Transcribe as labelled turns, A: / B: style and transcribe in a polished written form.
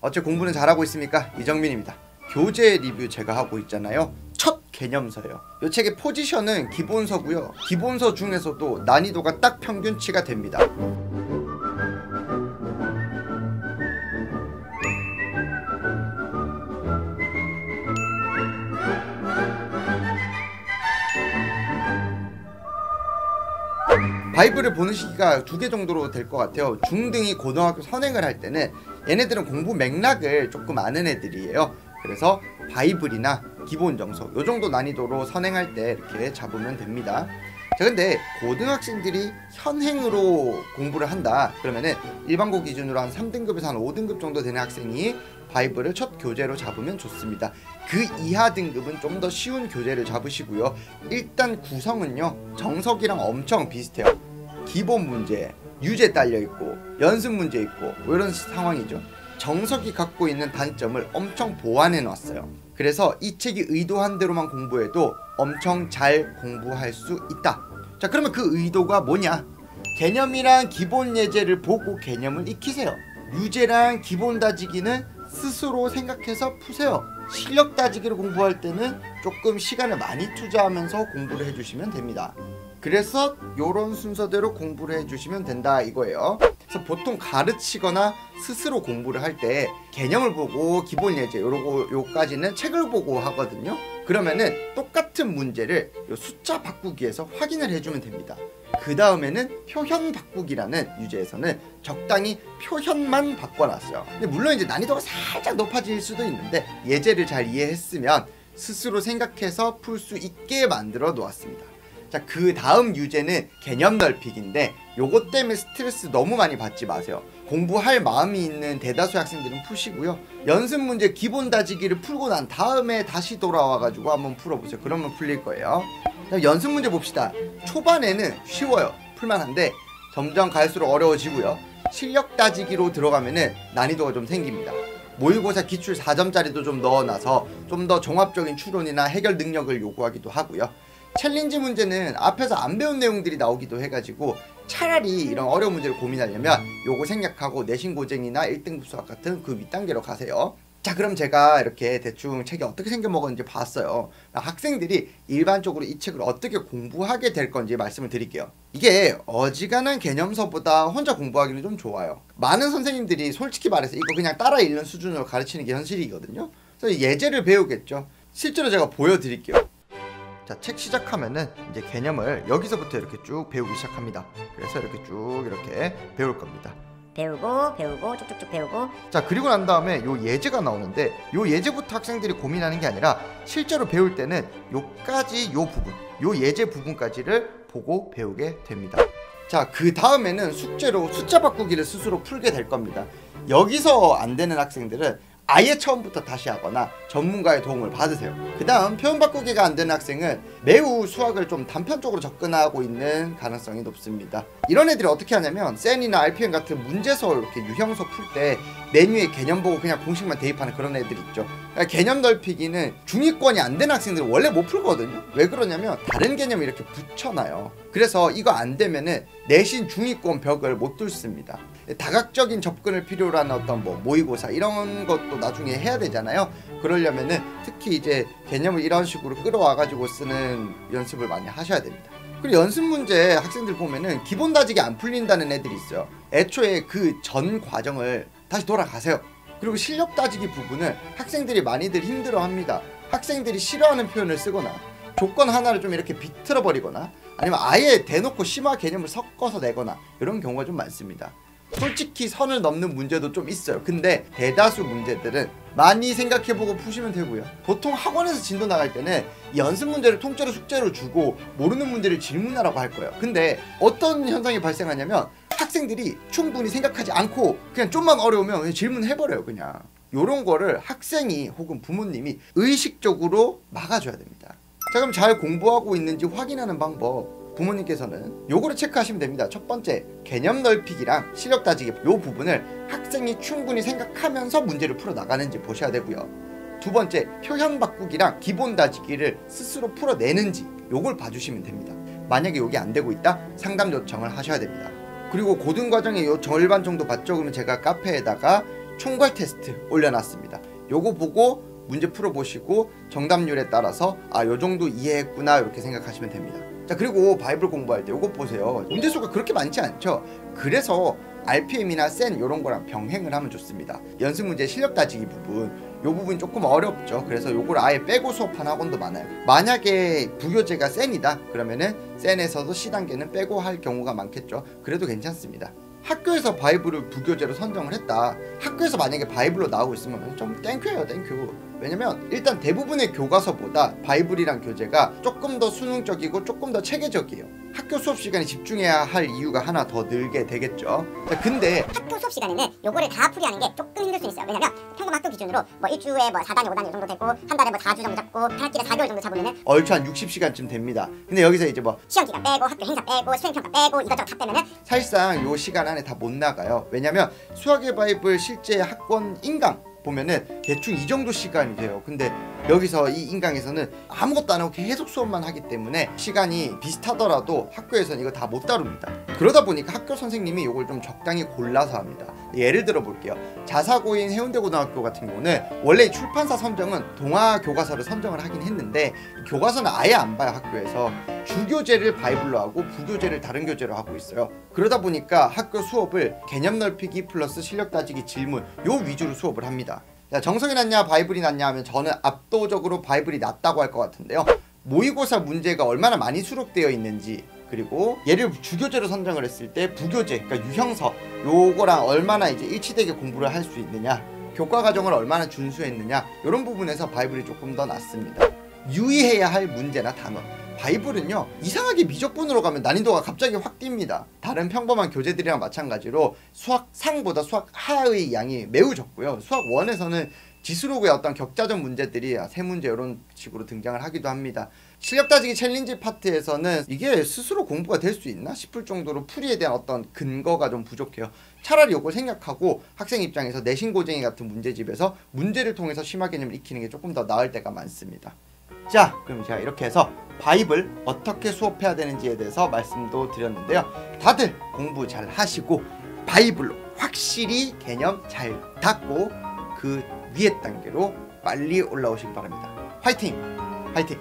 A: 어째 공부는 잘하고 있습니까? 이정민입니다. 교재 리뷰 제가 하고 있잖아요. 첫 개념서예요. 이 책의 포지션은 기본서고요. 기본서 중에서도 난이도가 딱 평균치가 됩니다. 바이블을 보는 시기가 2개 정도로 될 것 같아요. 중등이 고등학교 선행을 할 때는 얘네들은 공부 맥락을 조금 아는 애들이에요. 그래서 바이블이나 기본정서 요 정도 난이도로 선행할 때 이렇게 잡으면 됩니다. 자, 근데 고등학생들이 현행으로 공부를 한다 그러면은 일반고 기준으로 한 3등급에서 한 5등급 정도 되는 학생이 바이블을 첫 교재로 잡으면 좋습니다. 그 이하 등급은 좀 더 쉬운 교재를 잡으시고요. 일단 구성은요, 정석이랑 엄청 비슷해요. 기본 문제, 유제 딸려있고 연습 문제 있고 이런 상황이죠. 정석이 갖고 있는 단점을 엄청 보완해 놨어요. 그래서 이 책이 의도한 대로만 공부해도 엄청 잘 공부할 수 있다. 자, 그러면 그 의도가 뭐냐? 개념이랑 기본 예제를 보고 개념을 익히세요. 유제랑 기본 다지기는 스스로 생각해서 푸세요. 실력 다지기를 공부할 때는 조금 시간을 많이 투자하면서 공부를 해주시면 됩니다. 그래서 요런 순서대로 공부를 해주시면 된다 이거예요. 그래서 보통 가르치거나 스스로 공부를 할 때 개념을 보고 기본 예제 요까지는 책을 보고 하거든요. 그러면은 똑같은 문제를 요 숫자 바꾸기에서 확인을 해주면 됩니다. 그 다음에는 표현 바꾸기라는 유제에서는 적당히 표현만 바꿔놨어요. 근데 물론 이제 난이도가 살짝 높아질 수도 있는데 예제를 잘 이해했으면 스스로 생각해서 풀 수 있게 만들어 놓았습니다. 자, 그 다음 유제는 개념 넓히기인데 요것 때문에 스트레스 너무 많이 받지 마세요. 공부할 마음이 있는 대다수 학생들은 푸시고요. 연습 문제 기본 다지기를 풀고 난 다음에 다시 돌아와가지고 한번 풀어보세요. 그러면 풀릴 거예요. 자, 연습 문제 봅시다. 초반에는 쉬워요. 풀만한데 점점 갈수록 어려워지고요. 실력 다지기로 들어가면은 난이도가 좀 생깁니다. 모의고사 기출 4점짜리도 좀 넣어놔서 좀 더 종합적인 추론이나 해결 능력을 요구하기도 하고요. 챌린지 문제는 앞에서 안 배운 내용들이 나오기도 해가지고 차라리 이런 어려운 문제를 고민하려면 요거 생략하고 내신고쟁이나 1등급 수학 같은 그 윗단계로 가세요. 자, 그럼 제가 이렇게 대충 책이 어떻게 생겨먹었는지 봤어요. 학생들이 일반적으로 이 책을 어떻게 공부하게 될 건지 말씀을 드릴게요. 이게 어지간한 개념서보다 혼자 공부하기는 좀 좋아요. 많은 선생님들이 솔직히 말해서 이거 그냥 따라 읽는 수준으로 가르치는 게 현실이거든요. 그래서 예제를 배우겠죠. 실제로 제가 보여드릴게요. 자, 책 시작하면은 이제 개념을 여기서부터 이렇게 쭉 배우기 시작합니다. 그래서 이렇게 쭉 이렇게 배울 겁니다.
B: 배우고 쭉쭉쭉 배우고.
A: 자, 그리고 난 다음에 요 예제가 나오는데 요 예제부터 학생들이 고민하는 게 아니라 실제로 배울 때는 요까지 요 부분, 요 예제 부분까지를 보고 배우게 됩니다. 자, 그 다음에는 숙제로 숫자 바꾸기를 스스로 풀게 될 겁니다. 여기서 안 되는 학생들은 아예 처음부터 다시 하거나 전문가의 도움을 받으세요. 그 다음 표현 바꾸기가 안 되는 학생은 매우 수학을 좀 단편적으로 접근하고 있는 가능성이 높습니다. 이런 애들이 어떻게 하냐면 센이나 RPM 같은 문제서 이렇게 유형서 풀 때 메뉴에 개념 보고 그냥 공식만 대입하는 그런 애들 있죠. 그러니까 개념 넓히기는 중위권이 안 되는 학생들은 원래 못 풀거든요. 왜 그러냐면 다른 개념을 이렇게 붙여놔요. 그래서 이거 안 되면은 내신 중위권 벽을 못 뚫습니다. 다각적인 접근을 필요로 하는 어떤 뭐 모의고사 이런 것도 나중에 해야 되잖아요. 그러려면은 특히 이제 개념을 이런 식으로 끌어와가지고 쓰는 연습을 많이 하셔야 됩니다. 그리고 연습 문제 학생들 보면은 기본 다지기 안 풀린다는 애들이 있어요. 애초에 그 전 과정을 다시 돌아가세요. 그리고 실력 다지기 부분을 학생들이 많이들 힘들어합니다. 학생들이 싫어하는 표현을 쓰거나 조건 하나를 좀 이렇게 비틀어 버리거나 아니면 아예 대놓고 심화 개념을 섞어서 내거나 이런 경우가 좀 많습니다. 솔직히 선을 넘는 문제도 좀 있어요. 근데 대다수 문제들은 많이 생각해보고 푸시면 되고요. 보통 학원에서 진도 나갈 때는 연습 문제를 통째로 숙제로 주고 모르는 문제를 질문하라고 할 거예요. 근데 어떤 현상이 발생하냐면 학생들이 충분히 생각하지 않고 그냥 좀만 어려우면 질문해버려요. 그냥 요런 거를 학생이 혹은 부모님이 의식적으로 막아줘야 됩니다. 자, 그럼 잘 공부하고 있는지 확인하는 방법, 부모님께서는 요거를 체크하시면 됩니다. 첫 번째, 개념 넓히기랑 실력 다지기 요 부분을 학생이 충분히 생각하면서 문제를 풀어 나가는지 보셔야 되고요. 두 번째, 표현 바꾸기랑 기본 다지기를 스스로 풀어내는지 요걸 봐주시면 됩니다. 만약에 요게 안 되고 있다, 상담 요청을 하셔야 됩니다. 그리고 고등과정의 요 절반 정도 봤죠? 그러면 제가 카페에다가 총괄 테스트 올려놨습니다. 요거 보고 문제 풀어보시고 정답률에 따라서 아 요정도 이해했구나 이렇게 생각하시면 됩니다. 자, 그리고 바이블 공부할 때 요거 보세요. 문제수가 그렇게 많지 않죠. 그래서 RPM이나 센 요런 거랑 병행을 하면 좋습니다. 연습 문제 실력 따지기 부분, 요 부분 조금 어렵죠. 그래서 요걸 아예 빼고 수업한 학원도 많아요. 만약에 부교재가 센이다 그러면은 센에서도 C단계는 빼고 할 경우가 많겠죠. 그래도 괜찮습니다. 학교에서 바이블을 부교재로 선정을 했다. 학교에서 만약에 바이블로 나오고 있으면 좀 땡큐예요, 땡큐. 왜냐면 일단 대부분의 교과서보다 바이블이란 교재가 조금 더 수능적이고 조금 더 체계적이에요. 학교 수업 시간에 집중해야 할 이유가 하나 더 늘게 되겠죠. 자, 근데
B: 학교 수업 시간에는 요거를 다 풀이하는 게 조금 힘들 수 있어요. 왜냐면 평범 학교 기준으로 뭐 일주에 뭐 4단위 5단위 정도 되고 한 달에 뭐 4주 정도 잡고 한 학기에 4개월 정도 잡으면은
A: 얼추 한 60시간쯤 됩니다. 근데 여기서 이제 뭐
B: 시험 기간 빼고 학교 행사 빼고 수행평가 빼고 이것저것 다 빼면은
A: 사실상 요 시간 안에 다 못 나가요. 왜냐면 수학의 바이블 실제 학원 인강 보면은 대충 이 정도 시간이 돼요. 근데 여기서 이 인강에서는 아무것도 안 하고 계속 수업만 하기 때문에 시간이 비슷하더라도 학교에서는 이거 다 못 다룹니다. 그러다 보니까 학교 선생님이 이걸 좀 적당히 골라서 합니다. 예를 들어 볼게요. 자사고인 해운대고등학교 같은 경우는 원래 출판사 선정은 동화 교과서를 선정을 하긴 했는데 교과서는 아예 안 봐요. 학교에서 주교재를 바이블로 하고 부교재를 다른 교재로 하고 있어요. 그러다 보니까 학교 수업을 개념 넓히기 플러스 실력 따지기 질문 요 위주로 수업을 합니다. 자, 정석이 낫냐 바이블이 낫냐 하면 저는 압도적으로 바이블이 낫다고 할 것 같은데요. 모의고사 문제가 얼마나 많이 수록되어 있는지, 그리고 얘를 주교재로 선정을 했을 때 부교재, 그러니까 유형서 요거랑 얼마나 이제 일치되게 공부를 할 수 있느냐, 교과 과정을 얼마나 준수했느냐, 이런 부분에서 바이블이 조금 더 낫습니다. 유의해야 할 문제나 단어, 바이블은요 이상하게 미적분으로 가면 난이도가 갑자기 확 뜁니다. 다른 평범한 교재들이랑 마찬가지로 수학 상보다 수학 하의 양이 매우 적고요. 수학 1에서는 지수록의 어떤 격자적 문제들이 세 문제 이런 식으로 등장을 하기도 합니다. 실력 따지기 챌린지 파트에서는 이게 스스로 공부가 될 수 있나 싶을 정도로 풀이에 대한 어떤 근거가 좀 부족해요. 차라리 이걸 생각하고 학생 입장에서 내신 고쟁이 같은 문제집에서 문제를 통해서 심화 개념을 익히는 게 조금 더 나을 때가 많습니다. 자, 그럼 제가 이렇게 해서 바이블 어떻게 수업해야 되는지에 대해서 말씀도 드렸는데요. 다들 공부 잘 하시고 바이블로 확실히 개념 잘 닫고 그 위에 단계로 빨리 올라오시기 바랍니다. 화이팅! 화이팅!